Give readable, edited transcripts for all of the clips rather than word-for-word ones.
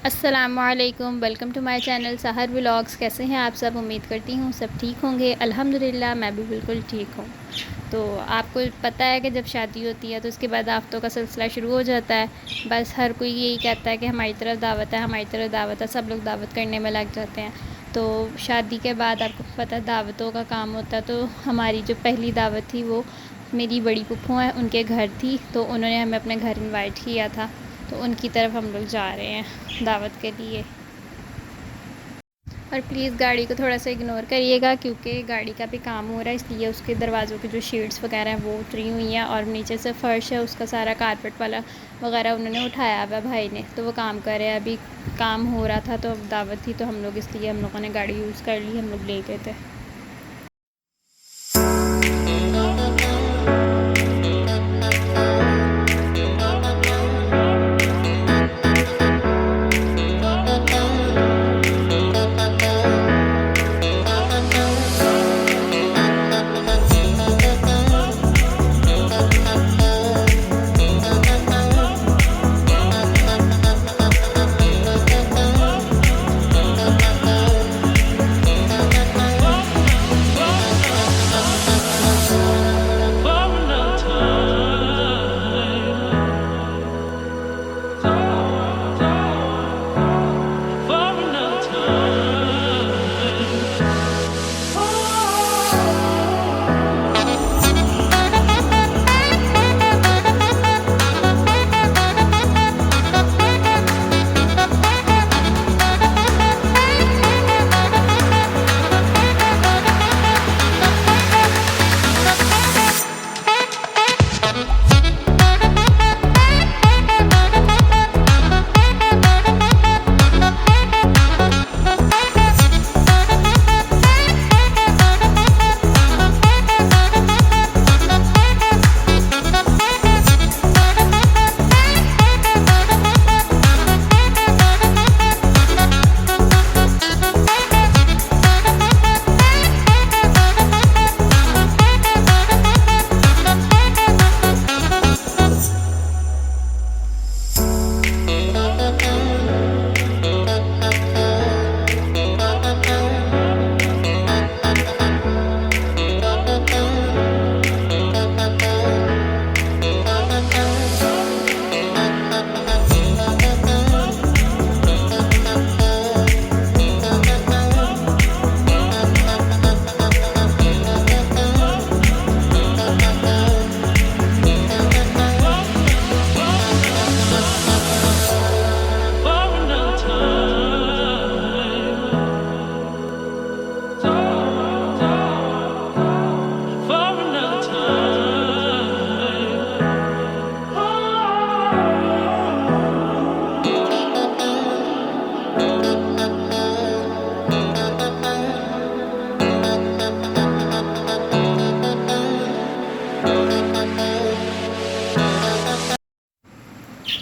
अस्सलामुअलैकुम, welcome to my channel सहर vlogs. कैसे हैं आप सब? उम्मीद करती हूँ सब ठीक होंगे। अल्हम्दुलिल्लाह मैं भी बिल्कुल ठीक हूँ। तो आपको पता है कि जब शादी होती है तो उसके बाद आफ़तों का सिलसिला शुरू हो जाता है। बस हर कोई यही कहता है कि हमारी तरफ दावत है, हमारी तरफ दावत है। सब लोग दावत करने में लग जाते हैं। तो शादी के बाद आपको पता है दावतों का काम होता है। तो हमारी जो पहली दावत थी वो मेरी बड़ी फूफो हैं उनके घर थी, तो उन्होंने हमें अपने घर इनवाइट किया था। तो उनकी तरफ हम लोग जा रहे हैं दावत के लिए। और प्लीज़ गाड़ी को थोड़ा सा इग्नोर करिएगा क्योंकि गाड़ी का भी काम हो रहा है, इसलिए उसके दरवाज़ों की जो शीट्स वगैरह हैं वो उतरी हुई हैं और नीचे से फ़र्श है उसका सारा कारपेट वाला वगैरह उन्होंने उठाया हुआ भाई ने, तो वो काम कर रहे हैं। अभी काम हो रहा था तो दावत थी तो हम लोग इसलिए हम लोगों ने गाड़ी यूज़ कर ली, हम लोग ले गए थे।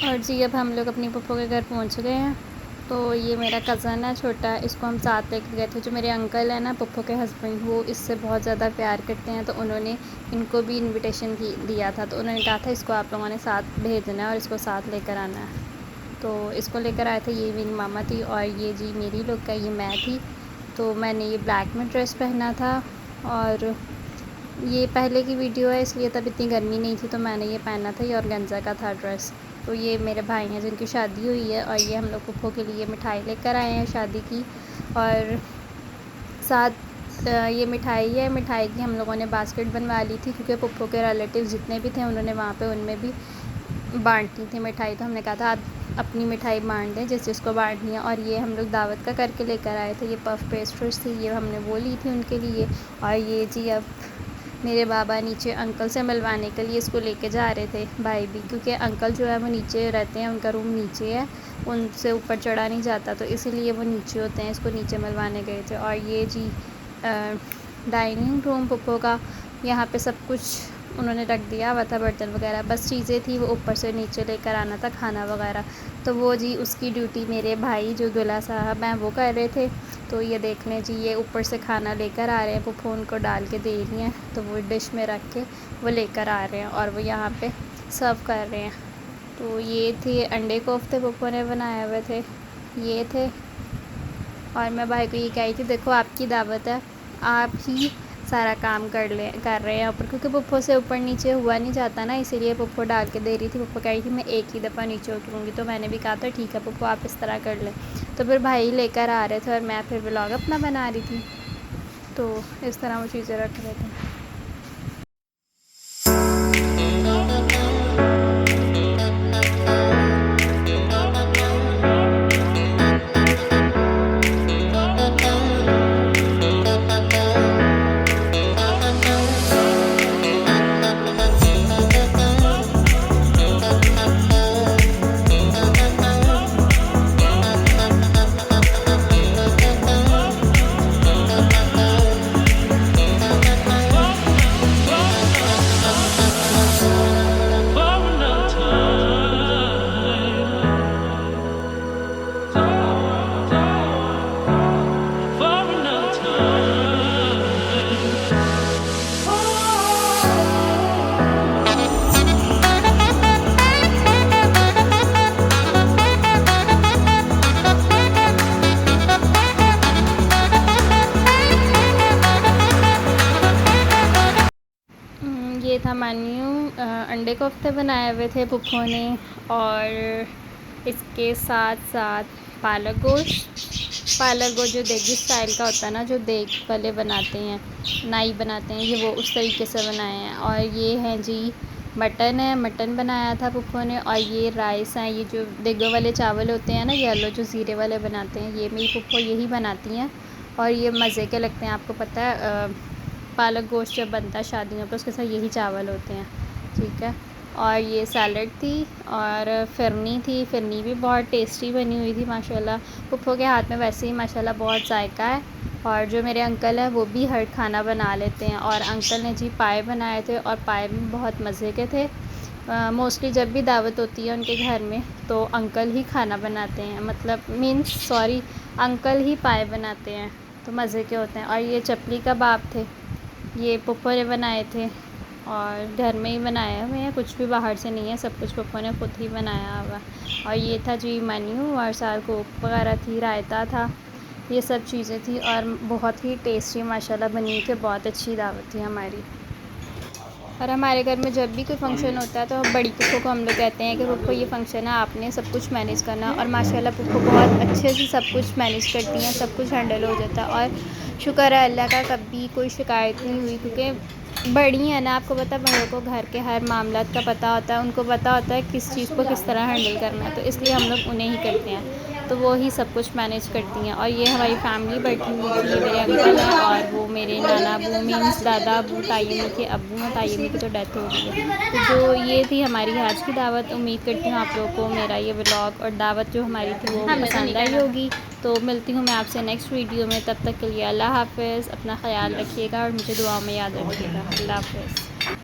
और जी अब हम लोग अपनी पप्पो के घर पहुंच गए हैं। तो ये मेरा कज़न है छोटा, इसको हम साथ लेकर गए थे। जो मेरे अंकल हैं ना पप्पो के हस्बैंड, वो इससे बहुत ज़्यादा प्यार करते हैं, तो उन्होंने इनको भी इनविटेशन दिया था। तो उन्होंने कहा था इसको आप लोगों ने साथ भेजना है और इसको साथ लेकर आना है। तो इसको लेकर आए थे। ये मेरी मामा थी और ये जी मेरी लोग का ये मैं थी। तो मैंने ये ब्लैक में ड्रेस पहना था और ये पहले की वीडियो है इसलिए तब इतनी गर्मी नहीं थी तो मैंने ये पहना था। ये ऑर्गेन्जा का था ड्रेस। तो ये मेरे भाई हैं जिनकी शादी हुई है और ये हम लोग फूफो के लिए मिठाई लेकर आए हैं शादी की। और साथ ये मिठाई है, मिठाई की हम लोगों ने बास्केट बनवा ली थी क्योंकि फूफो के रिलेटिव जितने भी थे उन्होंने वहाँ पे उनमें भी बांटनी थी मिठाई। तो हमने कहा था आप अपनी मिठाई बांट दें जिस जिसको बांटनी है। और ये हम लोग दावत का करके लेकर आए थे। ये पफ पेस्ट्रीज थी, ये हमने वो ली थी उनके लिए। और ये जी अब मेरे बाबा नीचे अंकल से मिलवाने के लिए इसको लेके जा रहे थे भाई भी, क्योंकि अंकल जो है वो नीचे रहते हैं, उनका रूम नीचे है, उनसे ऊपर चढ़ा नहीं जाता, तो इसीलिए वो नीचे होते हैं। इसको नीचे मिलवाने गए थे। और ये जी डाइनिंग रूम पप्पो का, यहाँ पे सब कुछ उन्होंने रख दिया हुआ था, बर्तन वगैरह, बस चीज़ें थी वो ऊपर से नीचे लेकर आना था, खाना वगैरह। तो वो जी उसकी ड्यूटी मेरे भाई जो दूल्हा साहब हैं वो कर रहे थे। तो ये देख लें जी, ये ऊपर से खाना लेकर आ रहे हैं, वो फ़ोन को डाल के दे रही हैं, तो वो डिश में रख के वो लेकर आ रहे हैं और वो यहाँ पे सर्व कर रहे हैं। तो ये थे अंडे कोफ्ते पप्पो ने बनाए हुए थे। ये थे। और मैं भाई को ये कही थी, देखो आपकी दावत है, आप ही सारा काम कर रहे हैं ऊपर, क्योंकि पुप्पो से ऊपर नीचे हुआ नहीं जाता ना, इसीलिए पुप्पो डाल के दे रही थी। पुप्पो कह रही थी मैं एक ही दफ़ा नीचे उतरूँगी, तो मैंने भी कहा था ठीक है पुप्पो आप इस तरह कर लें। तो फिर भाई लेकर आ रहे थे और मैं फिर व्लॉग अपना बना रही थी, तो इस तरह वो चीज़ें रख रहे थे। ये था मेन्यू। अंडे कोफ्ते बनाए हुए थे पुप्पो ने, और इसके साथ साथ पालक गोश्त जो देगी स्टाइल का होता है ना, जो देग वाले बनाते हैं, नाई बनाते हैं, ये वो उस तरीके से बनाए हैं। और ये हैं जी मटन है, मटन बनाया था पुप्पो ने। और ये राइस हैं, ये जो देगों वाले चावल होते हैं ना येलो, जो ज़ीरे वाले बनाते हैं, ये मेरी पुप्पो यही बनाती हैं और ये मज़े के लगते हैं। आपको पता है पालक गोश्त जब बनता है शादियों पर, उसके साथ यही चावल होते हैं, ठीक है। और ये सैलड थी और फ़िरनी भी बहुत टेस्टी बनी हुई थी माशाल्लाह। पुप्पो के हाथ में वैसे ही माशाल्लाह बहुत जायका है। और जो मेरे अंकल हैं वो भी हर खाना बना लेते हैं, और अंकल ने जी पाए बनाए थे और पाए भी बहुत मज़े के थे। मोस्टली जब भी दावत होती है उनके घर में तो अंकल ही खाना बनाते हैं, मतलब सॉरी अंकल ही पाए बनाते हैं, तो मज़े के होते हैं। और ये चपली कबाब थे, ये पुप्पो ने बनाए थे और घर में ही बनाए हुए हैं, कुछ भी बाहर से नहीं है, सब कुछ पुप्पो ने खुद ही बनाया हुआ। और ये था जी मेन्यू, और साथ कोक वगैरह थी, रायता था, ये सब चीज़ें थी और बहुत ही टेस्टी माशाल्लाह बनी के बहुत अच्छी दावत थी हमारी। और हमारे घर में जब भी कोई फ़ंक्शन होता है तो बड़ी पुप्पो को हम लोग कहते हैं कि पुप्पो ये फ़ंक्शन है, आपने सब कुछ मैनेज करना। और माशाल्लाह पुप्पो बहुत अच्छे से सब कुछ मैनेज करती हैं, सब कुछ हैंडल हो जाता है। और शुक्र है अल्लाह का, कभी कोई शिकायत नहीं हुई, क्योंकि बड़ी हैं ना, आपको पता है बड़ों को घर के हर मामलात का पता होता है, उनको पता होता है किस चीज़ को किस तरह हैंडल करना है, तो इसलिए हम लोग उन्हें ही करते हैं, तो वो ही सब कुछ मैनेज करती हैं। और ये हमारी फैमिली बैठी हुई थी, ये मेरे अंकल हैं और वो मेरे नाना अबू मीन्स दादा अबू, तायमी के अबू हैं, तायमी की तो डेथ हो गई है। तो जो ये थी हमारी आज की दावत। उम्मीद करती हूँ आप लोगों को मेरा ये व्लॉग और दावत जो हमारी थी वो पसंद आई होगी। तो मिलती हूँ मैं आपसे नेक्स्ट वीडियो में, तब तक के लिए अल्लाह हाफ़िज़, अपना ख्याल रखिएगा और मुझे दुआओं में याद रखिएगा। अल्लाह हाफ़िज़।